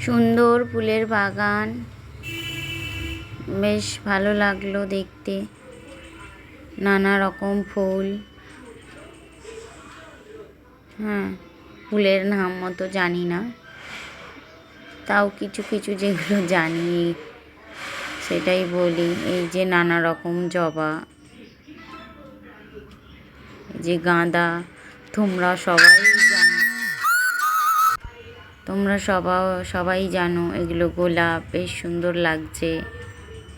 সুন্দর ফুলের বাগান, বেশ ভালো লাগলো দেখতে। নানা রকম ফুল। হ্যাঁ, ফুলের নাম মতো জানি না, তাও কিছু কিছু যেগুলো জানি সেটাই বলি। এই যে নানা রকম জবা, এই যে গাঁদা, তোমরা সবাই জানো, সবাই জানো এগুলো গোলাপ, বেশ সুন্দর লাগছে।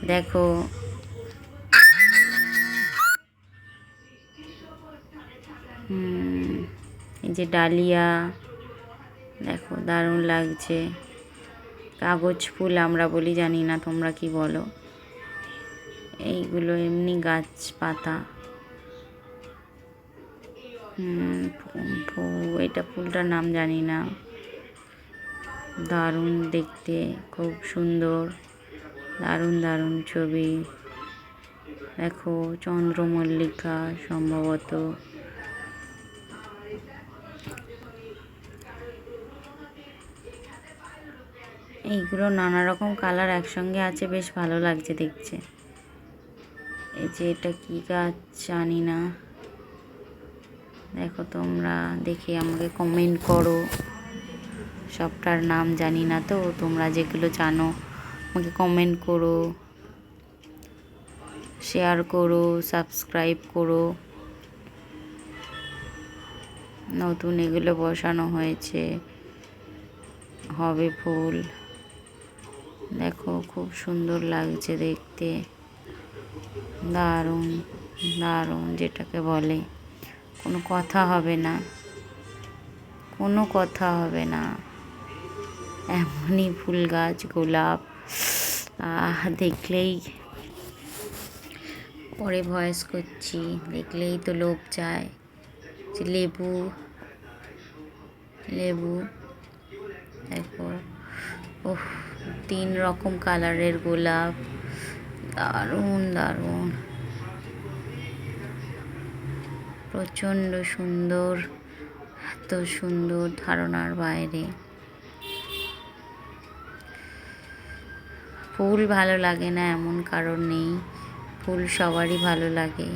দেখো, এই যে ডালিয়া, দেখো দারুণ লাগছে। কাগজ ফুল আমরা বলি, জানি না তোমরা কি বলো। এইগুলো এমনি গাছপাতা। এটা ফুলটার নাম জানি না। দারুণ দেখতে, খুব সুন্দর, দারুণ দারুণ ছবি। দেখো চন্দ্রমল্লিকা সম্ভবত। এইগুলো নানা রকম কালার একসঙ্গে আছে, বেশ ভালো লাগছে দেখছে। এই যে এটা কি গাছ জানি না। দেখো তোমরা, দেখে আমাকে কমেন্ট করো। সবটার নাম জানি না তো, তোমরা যেগুলো জানো আমাকে কমেন্ট করো, শেয়ার করো, সাবস্ক্রাইব করো। নতুন এগুলো বসানো হয়েছে, হবে ফুল। দেখো খুব সুন্দর লাগছে দেখতে, দারুণ দারুণ, যেটাকে বলে কোনো কথা হবে না, কোনো কথা হবে না, এমনই ফুল গাছ, গোলাপ। দেখলেই, পরে ভয়েস করছি, দেখলেই তো লোভ যায়। যে লেবু, লেবু দেখো, ওহ, 3 রকম কালারের গোলাপ, দারুণ দারুণ, প্রচণ্ড সুন্দর, এত সুন্দর ধারণার বাইরে। ফুল ভালো লাগে না এমন কারণ নেই, ফুল সবারই ভালো লাগে।